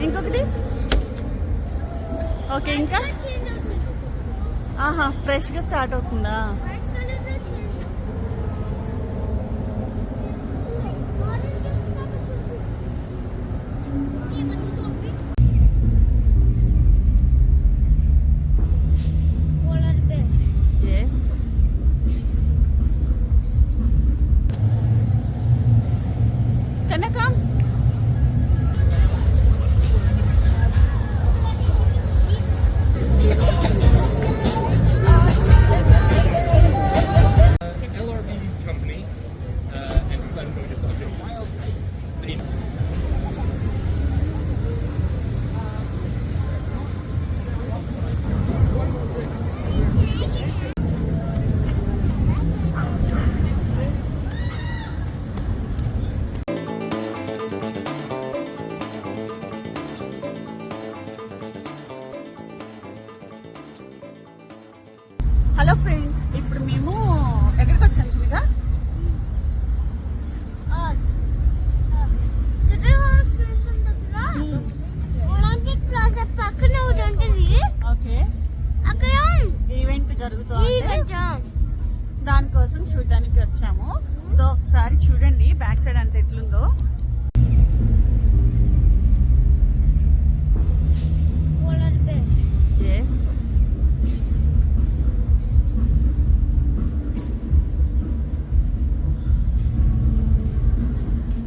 ఇంకొకటి ఓకే. ఇంకా ఫ్రెష్గా స్టార్ట్ అవుతుందా? హలో ఫ్రెండ్స్, ఇప్పుడు మేము ఎక్కడికి వచ్చాము చిన్నగా? ఓకే, ఈవెంట్ జరుగుతుంది, దానికోసం చూడడానికి వచ్చాము. సో ఒకసారి చూడండి బ్యాక్ సైడ్ అంత ఎట్లుందో.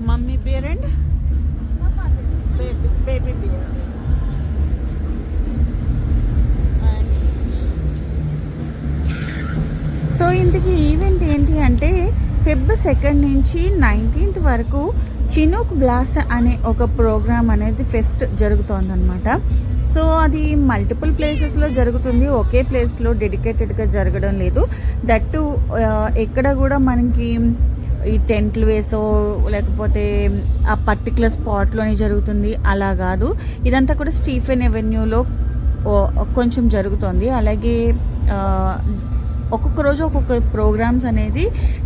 Mummy bear and baby bear. So ఇంతకీ ఈవెంట్ ఏంటి అంటే ఫెబ్ 2 నుంచి 19th వరకు చినూక్ బ్లాస్ట్ అనే ఒక ప్రోగ్రామ్ అనేది ఫెస్ట్ జరుగుతోందనమాట. సో అది మల్టిపుల్ ప్లేసెస్లో జరుగుతుంది, ఒకే ప్లేస్లో డెడికేటెడ్గా జరగడం లేదు. దట్టు ఎక్కడ కూడా మనకి ఈ టెంట్లు వేసో లేకపోతే ఆ పర్టికులర్ స్పాట్లోనే జరుగుతుంది అలా కాదు. ఇదంతా కూడా స్టీఫెన్ ఎవెన్యూలో కొంచెం జరుగుతుంది. అలాగే ఒక్కొక్క రోజు ఒక్కొక్క ప్రోగ్రామ్స్ అనేది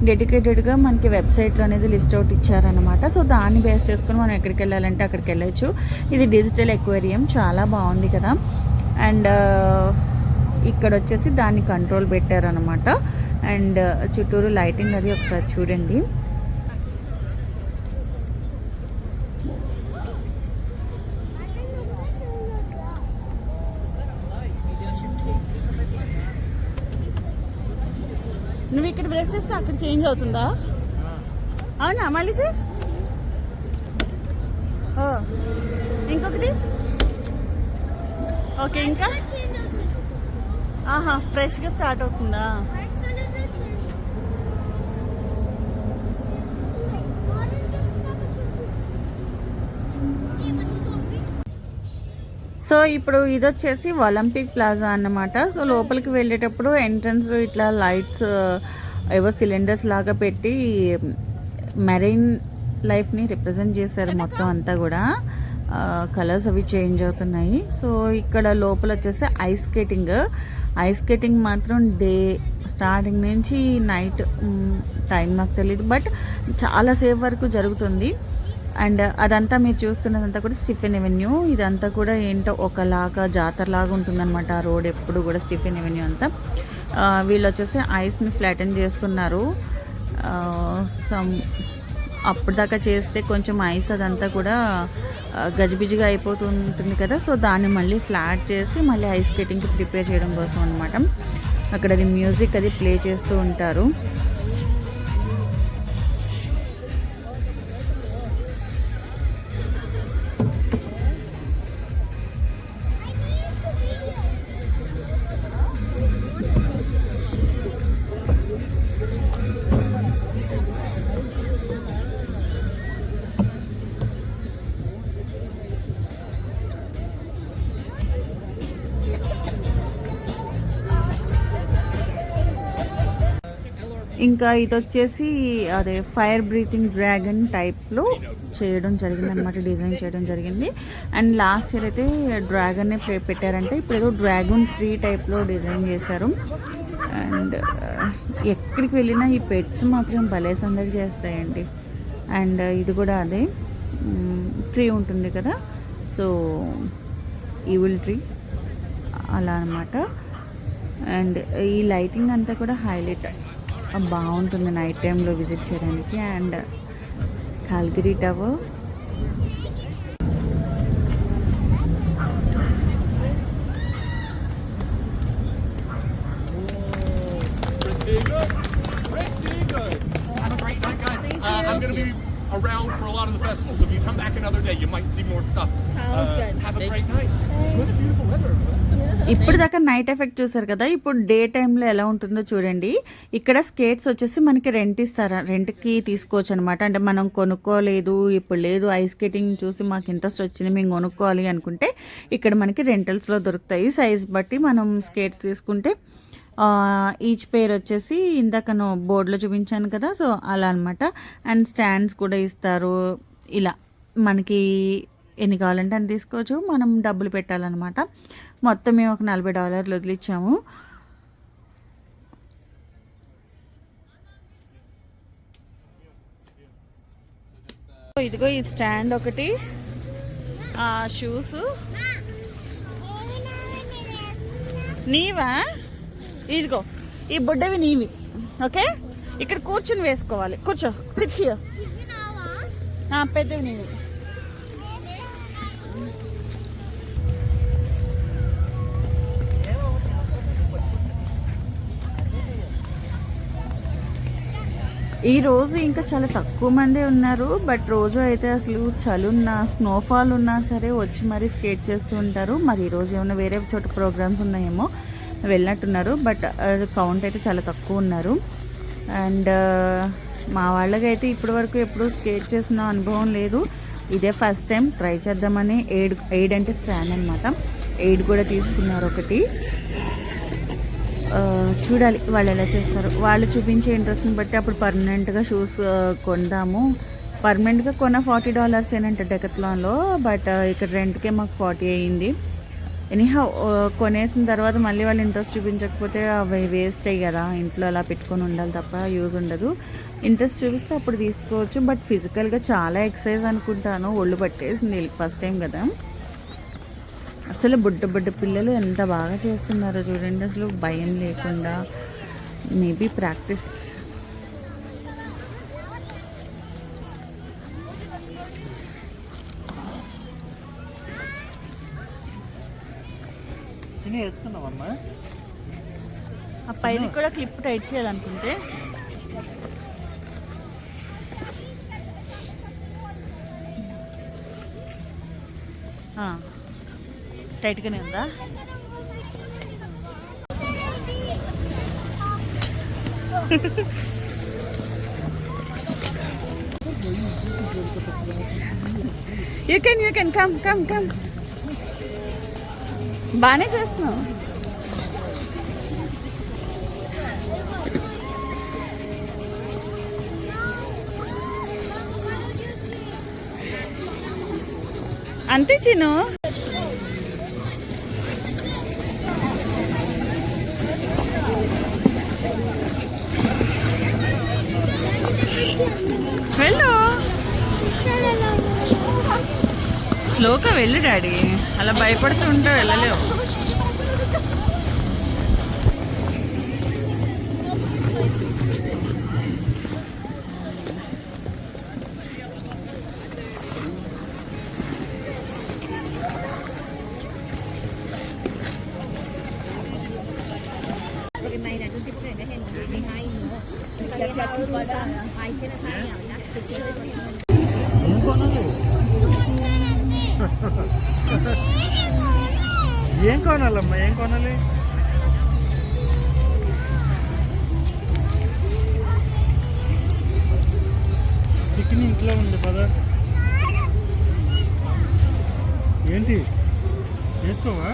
డెడికేటెడ్గా మనకి వెబ్సైట్లో అనేది లిస్ట్ అవుట్ ఇచ్చారనమాట. సో దాన్ని బేస్ చేసుకుని మనం ఎక్కడికి వెళ్ళాలంటే అక్కడికి వెళ్ళచ్చు. ఇది డిజిటల్ ఎక్వేరియం, చాలా బాగుంది కదా. అండ్ ఇక్కడ వచ్చేసి దాన్ని కంట్రోల్ పెట్టారనమాట. అండ్ చుట్టూరు లైటింగ్ అది ఒకసారి చూడండి. నువ్వు ఇక్కడ బ్రష్ చేస్తే అక్కడ చేంజ్ అవుతుందా? అవునా? మళ్ళీ సార్ ఇంకొకటి ఓకే. ఇంకా ఫ్రెష్గా స్టార్ట్ అవుతుందా? సో ఇప్పుడు ఇది వచ్చేసి ఒలింపిక్ ప్లాజా అన్నమాట. సో లోపలికి వెళ్ళేటప్పుడు ఎంట్రన్స్ ఇట్లా లైట్స్ ఏవో సిలిండర్స్ లాగా పెట్టి మెరైన్ లైఫ్ని రిప్రజెంట్ చేశారు. మొత్తం అంతా కూడా కలర్స్ అవి చేంజ్ అవుతున్నాయి. సో ఇక్కడ లోపల వచ్చేసి ఐస్ స్కేటింగ్ మాత్రం డే స్టార్టింగ్ నుంచి నైట్ టైం నాకు తెలియదు, బట్ చాలాసేపు వరకు జరుగుతుంది. అండ్ అదంతా మీరు చూస్తున్నదంతా కూడా స్టీఫెన్ ఎవెన్యూ. ఇదంతా కూడా ఏంటో ఒకలాగా జాతరలాగా ఉంటుందన్నమాట. ఆ రోడ్ ఎప్పుడు కూడా స్టీఫెన్ ఎవెన్యూ అంతా. వీళ్ళు వచ్చేసి ఐస్ని ఫ్లాటన్ చేస్తున్నారు. అప్పుడు దాకా చేస్తే కొంచెం ఐస్ అదంతా కూడా గజిబిజిగా అయిపోతుంటుంది కదా. సో దాన్ని మళ్ళీ ఫ్లాట్ చేసి మళ్ళీ ఐస్ స్కేటింగ్కి ప్రిపేర్ చేయడం కోసం అనమాట. అక్కడ అది మ్యూజిక్ అది ప్లే చేస్తూ ఉంటారు. ఇంకా ఇది వచ్చేసి అదే ఫైర్ బ్రీతింగ్ డ్రాగన్ టైప్లో చేయడం జరిగింది అనమాట, డిజైన్ చేయడం జరిగింది. అండ్ లాస్ట్ ఇయర్ అయితే డ్రాగన్నే పెట్టారంటే ఇప్పుడు ఏదో డ్రాగన్ ట్రీ టైప్లో డిజైన్ చేశారు. అండ్ ఎక్కడికి వెళ్ళినా ఈ పెట్స్ మాత్రం భలే సందడి చేస్తాయండి. అండ్ ఇది కూడా అదే ట్రీ ఉంటుంది కదా, సో ఈవిల్ ట్రీ అలా అనమాట. అండ్ ఈ లైటింగ్ అంతా కూడా హైలైట్ బాగుంటుంది నైట్ టైంలో విజిట్ చేయడానికి. And Calgary tower, I'm going to be around for a lot of the festivals. So if you come back another day, you might see more stuff. Sounds good. Have a great night. Enjoy the beautiful weather. ఇప్పుడు దాకా night effect చూసారు కదా, ఇప్పుడు day టైంలో ఎలా ఉంటుందో చూడండి. ఇక్కడ స్కేట్స్ వచ్చేసి మనకి రెంట్ ఇస్తారా, రెంట్కి తీసుకోవచ్చు అనమాట. అంటే మనం కొనుక్కోలేదు, ఇప్పుడు లేదు, ఐస్ స్కేటింగ్ చూసి మాకు ఇంట్రెస్ట్ వచ్చింది, మేము కొనుక్కోవాలి అనుకుంటే ఇక్కడ మనకి రెంటల్స్లో దొరుకుతాయి. సైజ్ బట్టి మనం స్కేట్స్ తీసుకుంటే ఈచ్ పేర్ వచ్చేసి ఇందాక బోర్డులో చూపించాను కదా, సో అలా అనమాట. అండ్ స్టాండ్స్ కూడా ఇస్తారు. ఇలా మనకి ఎన్ని కావాలంటే అని తీసుకోవచ్చు, మనం డబ్బులు పెట్టాలన్నమాట. మొత్తం మేము ఒక $40 వదిలిచ్చాము. ఇదిగో ఈ స్టాండ్ ఒకటి, షూస్ నీవా, ఇదిగో ఈ బుడ్డవి నీవి. ఓకే, ఇక్కడ కూర్చుని వేసుకోవాలి. కూర్చో, సిట్ హియర్. పెద్దవి నీవి. ఈ రోజు ఇంకా చాలా తక్కువ మంది ఉన్నారు. బట్ రోజు అయితే అసలు చలున్నా స్నోఫాల్ ఉన్నా సరే వచ్చి మరీ స్కేట్ చేస్తూ ఉంటారు. మరి ఈరోజు ఏమైనా వేరే చోట ప్రోగ్రామ్స్ ఉన్నాయేమో వెళ్ళినట్టున్నారు. బట్ కౌంట్ అయితే చాలా తక్కువ ఉన్నారు. అండ్ మా వాళ్ళకైతే ఇప్పటి వరకు ఎప్పుడు స్కేట్ చేసిన అనుభవం లేదు. ఇదే ఫస్ట్ టైం ట్రై చేద్దామని ఎయిడ్ అంటే స్టాండ్ అనమాట, ఎయిడ్ కూడా తీసుకున్నారు ఒకటి. చూడాలి వాళ్ళు ఎలా చేస్తారు. వాళ్ళు చూపించే ఇంట్రెస్ట్ని బట్టి అప్పుడు పర్మనెంట్గా షూస్ కొందాము. పర్మనెంట్గా కొన్న $40 ఏనంట డెకత్లాన్లో. బట్ ఇక్కడ రెంట్కే మాకు 40 అయ్యింది. ఎనీహౌ కొనేసిన తర్వాత మళ్ళీ వాళ్ళు ఇంట్రెస్ట్ చూపించకపోతే అవి వేస్ట్ అయ్యి కదా, ఇంట్లో అలా పెట్టుకొని ఉండాలి తప్ప యూజ్ ఉండదు. ఇంట్రెస్ట్ చూపిస్తే అప్పుడు తీసుకోవచ్చు. బట్ ఫిజికల్గా చాలా ఎక్సర్సైజ్ అనుకుంటాను, ఒళ్ళు పట్టేసింది వీళ్ళకి ఫస్ట్ టైం కదా. అసలు బుడ్డ పిల్లలు ఎంత బాగా చేస్తున్నారో చూడండి, అసలు భయం లేకుండా. Maybe practice. వేసుకున్నావమ్మా, ఆ పైన కూడా క్లిప్ టైట్ చేయాలనుకుంటే టైట్గానే ఉందా. You can come. బాగానే చేస్తున్నావు. అంతే చిను. వెళ్ళు, స్లోగా వెళ్ళు డాడీ, అలా భయపడుతూ ఉంటే వెళ్ళలేవు. ఏం కొనాలమ్మా, ఏం కొనాలి? చికెన్ ఇంట్లో ఉంది పదా. ఏంటి వేసుకోవా?